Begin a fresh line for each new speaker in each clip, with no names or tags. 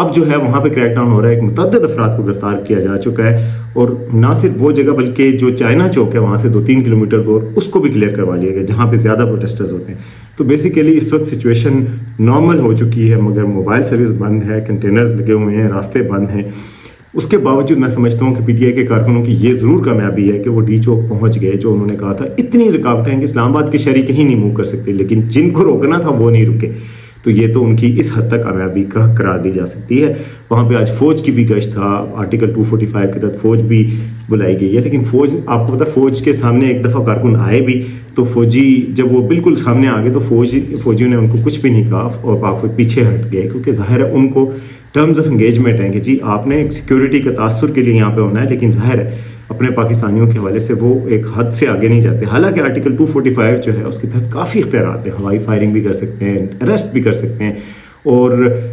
اب جو ہے وہاں پہ کریک ڈاؤن ہو رہا ہے، ایک متعدد افراد کو گرفتار کیا جا چکا ہے، اور نہ صرف وہ جگہ بلکہ جو چائنا چوک ہے وہاں سے 2-3 کلومیٹر دور اس کو بھی کلیئر کروا لیا گیا جہاں پہ زیادہ پروٹیسٹرز ہوتے ہیں۔ تو بیسیکلی اس وقت سچویشن نارمل ہو چکی ہے، مگر موبائل سروس بند ہے، کنٹینرز لگے ہوئے ہیں، راستے بند ہیں۔ اس کے باوجود میں سمجھتا ہوں کہ پی ٹی آئی کے کارکنوں کی یہ ضرور کامیابی ہے کہ وہ ڈی چوک پہنچ گئے، جو انہوں نے کہا تھا اتنی رکاوٹیں ہیں کہ اسلام آباد کے شہری کہیں نہیں موو کر سکتے، لیکن جن کو روکنا تھا وہ نہیں رکے، تو یہ تو ان کی اس حد تک کامیابی کا قرار دی جا سکتی ہے۔ وہاں پہ آج فوج کی بھی گشت تھا، آرٹیکل 245 کے تحت فوج بھی بلائی گئی ہے، لیکن فوج آپ کو پتا فوج کے سامنے ایک دفعہ کارکن آئے بھی تو فوجی جب وہ بالکل سامنے آ گئے تو فوجیوں نے ان کو کچھ بھی نہیں کہا اور پاک پیچھے ہٹ گئے، کیونکہ ظاہر ہے ان کو ٹرمز آف انگیجمنٹ ہیں کہ جی آپ نے ایک سیکیورٹی کا تاثر کے لیے یہاں پہ ہونا ہے، لیکن ظاہر ہے اپنے پاکستانیوں کے حوالے سے وہ ایک حد سے آگے نہیں جاتے۔ حالانکہ آرٹیکل 245 جو ہے اس کے تحت کافی اختیارات ہیں، ہوائی فائرنگ بھی کر سکتے ہیں، اریسٹ بھی کر سکتے ہیں، اور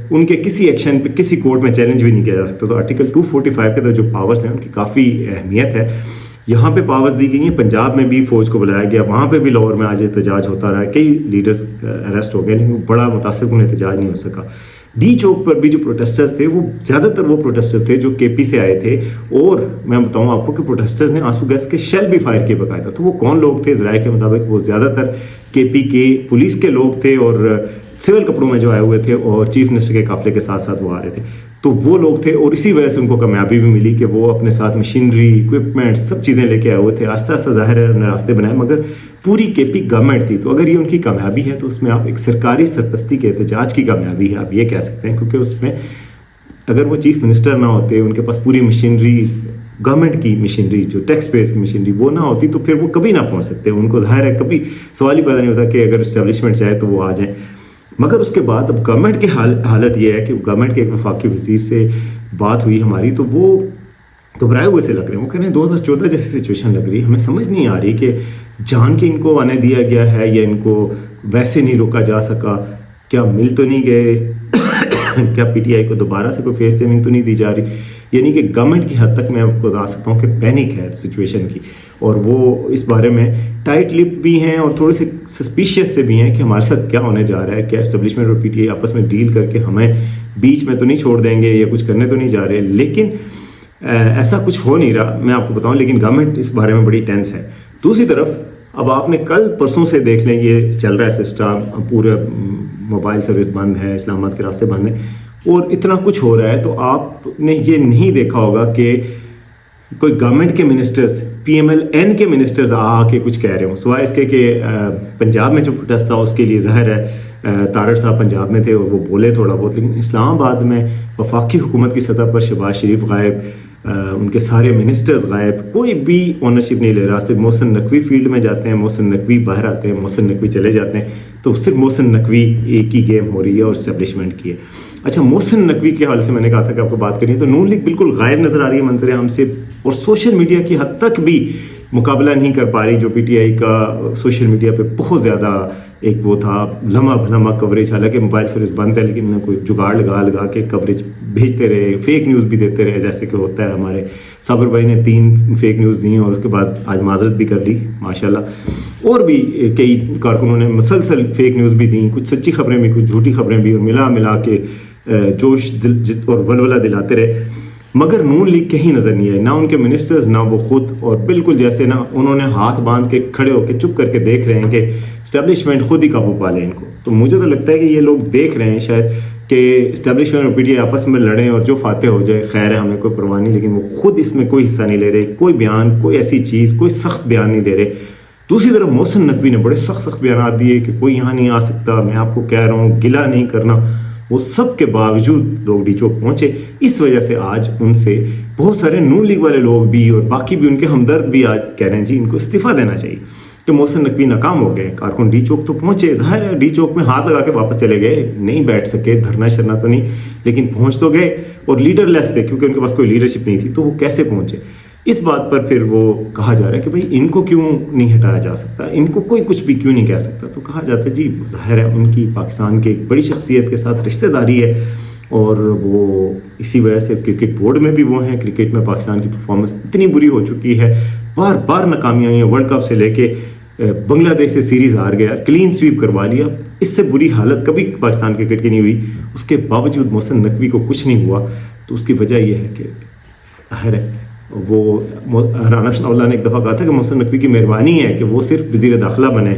ان کے کسی ایکشن پہ کسی کورٹ میں چیلنج بھی نہیں کیا جا سکتا۔ تو آرٹیکل 245 کے تحت جو پاورز ہیں ان کی کافی اہمیت ہے۔ یہاں پہ پاورز دی گئی ہیں، پنجاب میں بھی فوج کو بلایا گیا، وہاں پہ بھی لاہور میں آج احتجاج ہوتا رہا، کئی لیڈرز اریسٹ ہو گئے، لیکن بڑا متاثر کن احتجاج نہیں ہو سکا۔ ڈی چوک پر بھی جو پروٹیسٹرز تھے وہ زیادہ تر وہ پروٹیسٹر تھے جو کے پی سے آئے تھے، اور میں بتاؤں آپ کو کہ پروٹیسٹرز نے آنسو گیس کے شیل بھی فائر کیے باقاعدہ۔ تو وہ کون لوگ تھے؟ ذرائع کے مطابق وہ زیادہ تر کے پی کے پولیس کے لوگ تھے، اور سول کپڑوں میں جو آئے ہوئے تھے، اور چیف منسٹر کے قافلے کے ساتھ ساتھ وہ آ رہے تھے، تو وہ لوگ تھے، اور اسی وجہ سے ان کو کامیابی بھی ملی کہ وہ اپنے ساتھ مشینری، اکوپمنٹ، سب چیزیں لے کے آئے ہوئے تھے۔ آہستہ آہستہ ظاہر ہے انہوں نے راستے بنائے، مگر پوری کے پی گورنمنٹ تھی، تو اگر یہ ان کی کامیابی ہے تو اس میں آپ ایک سرکاری سرپرستی کے احتجاج کی کامیابی ہے آپ یہ کہہ سکتے ہیں، کیونکہ اس میں اگر وہ چیف منسٹر نہ ہوتے، ان کے پاس پوری مشینری، گورنمنٹ کی مشینری، جو ٹیکس پیئرز کی مشینری وہ نہ ہوتی تو پھر وہ کبھی نہ پہنچ سکتے۔ ان کو ظاہر ہے کبھی سوال ہی پیدا نہیں ہوتا کہ اگر اسٹیبلشمنٹ چاہے تو وہ آ جائیں۔ مگر اس کے بعد اب گورنمنٹ کی حالت یہ ہے کہ گورنمنٹ کے ایک وفاقی وزیر سے بات ہوئی ہماری، تو وہ گھبرائے ہوئے سے لگ رہے ہیں، وہ کہہ رہے ہیں 2014 جیسی سچویشن لگ رہی ہے، ہمیں سمجھ نہیں آ رہی کہ جان کے ان کو آنے دیا گیا ہے یا ان کو ویسے نہیں روکا جا سکا، کیا مل تو نہیں گئے، کیا پی ٹی آئی کو دوبارہ سے کوئی فیس سیونگ تو نہیں دی جا رہی۔ یعنی کہ گورنمنٹ کی حد تک میں آپ کو بتا سکتا ہوں کہ پینک ہے سچویشن کی، اور وہ اس بارے میں ٹائٹ لپ بھی ہیں اور تھوڑے سے سسپیشیس سے بھی ہیں کہ ہمارے ساتھ کیا ہونے جا رہا ہے، کیا اسٹیبلشمنٹ اور پی ٹی آئی آپس میں ڈیل کر کے ہمیں بیچ میں تو نہیں چھوڑ دیں گے یا کچھ کرنے تو نہیں جا رہے۔ لیکن ایسا کچھ ہو نہیں رہا میں آپ کو بتاؤں، لیکن گورنمنٹ اس بارے میں بڑی ٹینس ہے۔ دوسری طرف اب آپ نے کل پرسوں سے دیکھ لیں یہ چل رہا ہے سسٹم، پورے موبائل سروس بند ہے، اسلام آباد کے راستے بند ہیں، اور اتنا کچھ ہو رہا ہے، تو آپ نے یہ نہیں دیکھا ہوگا کہ کوئی گورنمنٹ کے ministers, P M L N کے منسٹرز آ کے کچھ کہہ رہے ہوں، سوائے اس کے کہ پنجاب میں جو پروٹیسٹ تھا اس کے لیے ظاہر ہے طارڑ صاحب پنجاب میں تھے اور وہ بولے تھوڑا بہت، لیکن اسلام آباد میں وفاقی حکومت کی سطح پر شہباز شریف غائب، ان کے سارے منسٹرز غائب، کوئی بھی اونرشپ نہیں لے رہا۔ صرف محسن نقوی فیلڈ میں جاتے ہیں، محسن نقوی باہر آتے ہیں، محسن نقوی چلے جاتے ہیں، تو صرف محسن نقوی ایک ہی گیم ہو رہی ہے اور اسٹیبلشمنٹ کی ہے۔ اچھا، محسن نقوی کے حوالے سے میں نے کہا تھا کہ آپ کو بات کرنی ہے، تو نون لیگ بالکل غائب نظر آ رہی ہے منظر عام سے، اور سوشل میڈیا کی حد تک بھی مقابلہ نہیں کر پا رہی، جو پی ٹی آئی کا سوشل میڈیا پہ بہت زیادہ ایک وہ تھا لمحہ بھلمہ کوریج، حالانکہ موبائل سروس بند ہے لیکن کوئی جگاڑ لگا کے کوریج بھیجتے رہے، فیک نیوز بھی دیتے رہے، جیسے کہ ہوتا ہے۔ ہمارے صابر بھائی نے 3 فیک نیوز دی اور اس کے بعد آج معذرت بھی کر لی ماشاءاللہ، اور بھی کئی کارکنوں نے مسلسل فیک نیوز بھی دیں، کچھ سچی خبریں بھی، کچھ جھوٹی خبریں بھی، اور ملا کے جوش اور ولولہ دلاتے رہے، مگر نون لیگ کہیں نظر نہیں آئی، نہ ان کے منسٹرز نہ وہ خود، اور بالکل جیسے نا انہوں نے ہاتھ باندھ کے کھڑے ہو کے چپ کر کے دیکھ رہے ہیں کہ اسٹیبلشمنٹ خود ہی قابو پا لے ان کو۔ تو مجھے تو لگتا ہے کہ یہ لوگ دیکھ رہے ہیں شاید کہ اسٹیبلشمنٹ اور پی ٹی آئی آپس میں لڑیں اور جو فاتح ہو جائے، خیر ہے، ہمیں کوئی پرواہ نہیں، لیکن وہ خود اس میں کوئی حصہ نہیں لے رہے، کوئی بیان، کوئی ایسی چیز، کوئی سخت بیان نہیں دے رہے۔ دوسری طرف محسن نقوی نے بڑے سخت بیانات دیے کہ کوئی یہاں نہیں آ سکتا، میں آپ کو کہہ رہا ہوں گلہ نہیں کرنا، وہ سب کے باوجود لوگ ڈی چوک پہنچے۔ اس وجہ سے آج ان سے بہت سارے نون لیگ والے لوگ بھی اور باقی بھی ان کے ہمدرد بھی آج کہہ رہے ہیں جی ان کو استعفیٰ دینا چاہیے، کہ محسن نقوی ناکام ہو گئے، کارکن ڈی چوک تو پہنچے، ظاہر ہے ڈی چوک میں ہاتھ لگا کے واپس چلے گئے، نہیں بیٹھ سکے، دھرنا شرنا تو نہیں، لیکن پہنچ تو گئے، اور لیڈر لیس تھے کیونکہ ان کے پاس کوئی لیڈرشپ نہیں تھی، تو وہ کیسے پہنچے؟ اس بات پر پھر وہ کہا جا رہا ہے کہ بھائی ان کو کیوں نہیں ہٹایا جا سکتا، ان کو کوئی کچھ بھی کیوں نہیں کہہ سکتا؟ تو کہا جاتا ہے جی ظاہر ہے ان کی پاکستان کے ایک بڑی شخصیت کے ساتھ رشتہ داری ہے، اور وہ اسی وجہ سے کرکٹ بورڈ میں بھی وہ ہیں، کرکٹ میں پاکستان کی پرفارمنس اتنی بری ہو چکی ہے، بار بار ناکامیاں ہیں، ورلڈ کپ سے لے کے بنگلہ دیش سے سیریز ہار گیا, کلین سویپ کروا لیا, اس سے بری حالت کبھی پاکستان کرکٹ کی نہیں ہوئی, اس کے باوجود محسن نقوی کو کچھ نہیں ہوا. تو اس کی وجہ یہ ہے کہ ظاہر ہے وہ رانا ثناء اللہ نے ایک دفعہ کہا تھا کہ محسن نقوی کی مہربانی ہے کہ وہ صرف وزیر داخلہ بنے,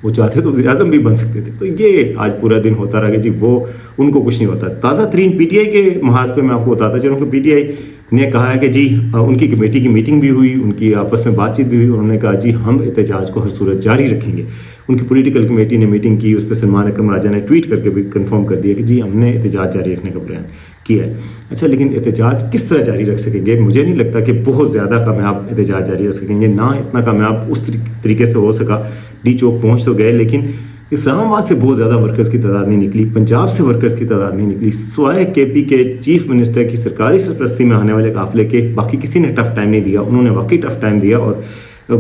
وہ چاہتے تو وزیر اعظم بھی بن سکتے تھے. تو یہ آج پورا دن ہوتا رہا کہ جی وہ ان کو کچھ نہیں ہوتا. تازہ ترین پی ٹی آئی کے محاذ پہ میں آپ کو بتاتا چلوں کہ پی ٹی آئی نے کہا ہے کہ جی ان کی کمیٹی کی میٹنگ بھی ہوئی, ان کی آپس میں بات چیت بھی ہوئی, انہوں نے کہا جی ہم احتجاج کو ہر صورت جاری رکھیں گے. ان کی پولیٹیکل کمیٹی نے میٹنگ کی, اس پہ سلمان اکرم راجہ نے ٹویٹ کر کے بھی کنفرم کر دیا کہ جی ہم نے احتجاج جاری رکھنے کا بیان کیا ہے. اچھا, لیکن احتجاج کس طرح جاری رکھ سکیں گے؟ مجھے نہیں لگتا کہ بہت زیادہ کامیاب احتجاج جاری رکھ سکیں گے, نہ اتنا کامیاب اس طریقے سے ہو سکا. ڈی چوک پہنچ تو گئے, لیکن اسلام آباد سے بہت زیادہ ورکرز کی تعداد نہیں نکلی, پنجاب سے ورکرز کی تعداد نہیں نکلی, سوائے کے پی کے چیف منسٹر کی سرکاری سرپرستی میں آنے والے قافلے کے باقی کسی نے ٹف ٹائم نہیں دیا. انہوں نے واقعی ٹف ٹائم دیا اور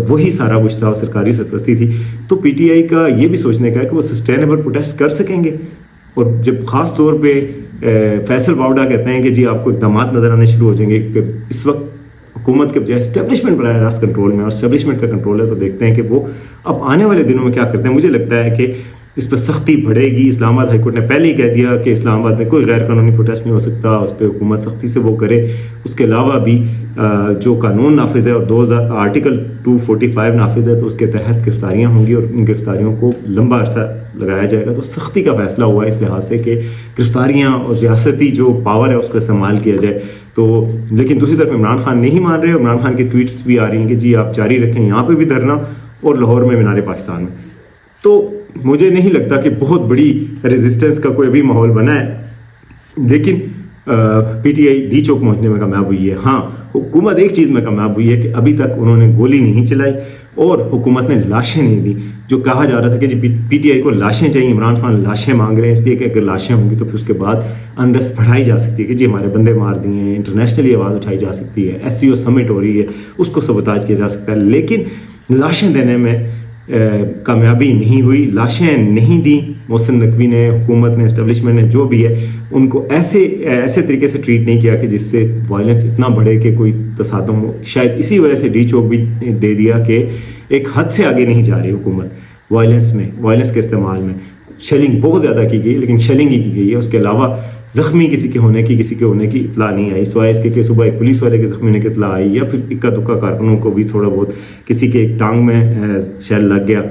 وہی سارا کچھ تھا, سرکاری سرپرستی تھی. تو پی ٹی آئی کا یہ بھی سوچنے کا ہے کہ وہ سسٹینیبل پروٹیسٹ کر سکیں گے. اور جب خاص طور پہ فیصل واوڈا کہتے ہیں کہ جی آپ کو اقدامات نظر آنے شروع ہو جائیں گے کہ اس وقت حکومت کے بجائے اسٹیبلشمنٹ براہ راست کنٹرول میں, اور اسٹیبلشمنٹ کا کنٹرول ہے, تو دیکھتے ہیں کہ وہ اب آنے والے دنوں میں کیا کرتے ہیں. مجھے لگتا ہے کہ اس پہ سختی بڑھے گی. اسلام آباد ہائی کورٹ نے پہلے ہی کہہ دیا کہ اسلام آباد میں کوئی غیر قانونی پروٹیسٹ نہیں ہو سکتا, اس پہ حکومت سختی سے وہ کرے. اس کے علاوہ بھی جو قانون نافذ ہے اور آرٹیکل 245 نافذ ہے, تو اس کے تحت گرفتاریاں ہوں گی اور ان گرفتاریوں کو لمبا عرصہ لگایا جائے گا. تو سختی کا فیصلہ ہوا ہے اس لحاظ سے کہ گرفتاریاں اور ریاستی جو پاور ہے اس کو استعمال کیا جائے. تو لیکن دوسری طرف عمران خان نہیں مان رہے. عمران خان کی ٹویٹس بھی آ رہی ہیں کہ جی آپ جاری رکھیں یہاں پہ بھی دھرنا اور لاہور میں مینار پاکستان میں. تو مجھے نہیں لگتا کہ بہت بڑی ریزسٹنس کا کوئی ابھی ماحول بنا ہے, لیکن پی ٹی آئی ڈی چوک پہنچنے میں کامیاب ہوئی ہے. ہاں, حکومت ایک چیز میں کامیاب ہوئی ہے کہ ابھی تک انہوں نے گولی نہیں چلائی اور حکومت نے لاشیں نہیں دی. جو کہا جا رہا تھا کہ جی پی ٹی آئی کو لاشیں چاہیے, عمران خان لاشیں مانگ رہے ہیں اس لیے کہ اگر لاشیں ہوں گی تو پھر اس کے بعد انرسٹ بڑھائی جا سکتی ہے کہ جی ہمارے بندے مار دیے ہیں, انٹرنیشنلی آواز اٹھائی جا سکتی ہے, ایس سی او سمٹ ہو رہی ہے, اس کو سبوتاج کیا جا سکتا ہے. لیکن لاشیں دینے میں کامیابی نہیں ہوئی, لاشیں نہیں دیں. محسن نقوی نے, حکومت نے, اسٹیبلشمنٹ نے, جو بھی ہے, ان کو ایسے طریقے سے ٹریٹ نہیں کیا کہ جس سے وائلنس اتنا بڑھے کہ کوئی تصادم ہو. شاید اسی وجہ سے ڈی چوک بھی دے دیا کہ ایک حد سے آگے نہیں جا رہی حکومت وائلنس کے استعمال میں. شیلنگ بہت زیادہ کی گئی, لیکن شیلنگ ہی کی گئی ہے. اس کے علاوہ زخمی کسی کے ہونے کی اطلاع نہیں آئی, سوائے اس کے کہ صبح ایک پولیس والے کے زخمی ہونے کی اطلاع آئی, یا پھر اکا دکا کارکنوں کو بھی تھوڑا بہت کسی کے ایک ٹانگ میں شیل لگ گیا,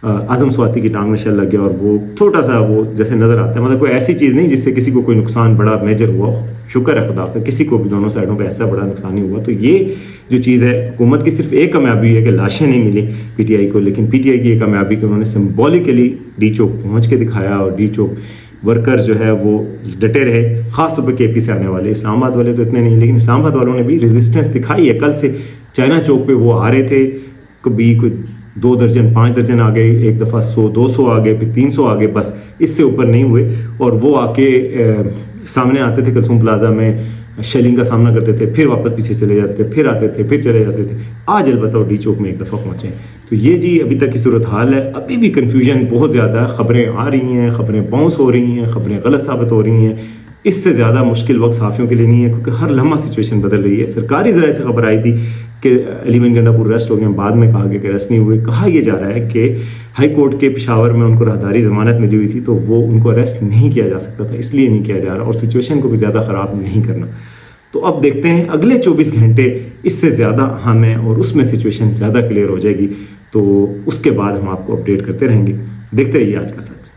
اعظم سواتی کی ٹانگ میں شیل لگ گیا, اور وہ چھوٹا سا وہ جیسے نظر آتا ہے, مطلب کوئی ایسی چیز نہیں جس سے کسی کو کوئی نقصان بڑا میجر ہوا. شکر ہے خدا کا کسی کو بھی دونوں سائڈوں پہ ایسا بڑا نقصان نہیں ہوا. تو یہ جو چیز ہے, حکومت کی صرف ایک کامیابی ہے کہ لاشیں نہیں ملی پی ٹی آئی کو, لیکن پی ٹی آئی کی یہ کامیابی کہ انہوں نے سمبولیکلی ڈی چوک پہنچ کے دکھایا, اور ڈی چوک ورکر جو ہے وہ ڈٹے رہے, خاص طور پہ کے پی سے آنے والے. اسلام آباد والے تو اتنے نہیں, لیکن اسلام آباد والوں نے بھی ریزسٹنس دکھائی ہے. کل سے چائنا چوک پہ وہ آ رہے تھے, کبھی کوئی 2 درجن 5 درجن آ گئے, ایک دفعہ 100-200 آ گئے, پھر 300 آ گئے, بس اس سے اوپر نہیں ہوئے. اور وہ آ کے سامنے آتے تھے کلثوم پلازا میں, شیلنگ کا سامنا کرتے تھے, پھر واپس پیچھے چلے جاتے, پھر آتے تھے, پھر چلے جاتے تھے. آج البتہ ڈی چوک میں ایک دفعہ پہنچے. تو یہ جی ابھی تک کی صورتحال ہے. ابھی بھی کنفیوژن بہت زیادہ ہے, خبریں آ رہی ہیں, خبریں باؤنس ہو رہی ہیں, خبریں غلط ثابت ہو رہی ہیں. اس سے زیادہ مشکل وقت صحافیوں کے لیے نہیں ہے, کیونکہ ہر لمحہ سچویشن بدل رہی ہے. سرکاری ذرائع سے خبر آئی تھی کہ علی مین گنڈا پور ریسٹ ہو گئے, بعد میں کہا گیا کہ ریسٹ نہیں ہوئے. کہا یہ جا رہا ہے کہ ہائی کورٹ کے پشاور میں ان کو راہداری ضمانت ملی ہوئی تھی, تو وہ ان کو اریسٹ نہیں کیا جا سکتا تھا, اس لیے نہیں کیا جا رہا, اور سچویشن کو بھی زیادہ خراب نہیں کرنا. تو اب دیکھتے ہیں اگلے 24 گھنٹے اس سے زیادہ اہم ہیں, اور اس میں سچویشن زیادہ کلیئر ہو جائے گی, تو اس کے بعد ہم آپ کو اپڈیٹ کرتے رہیں گے. دیکھتے رہیے آج کا سچ.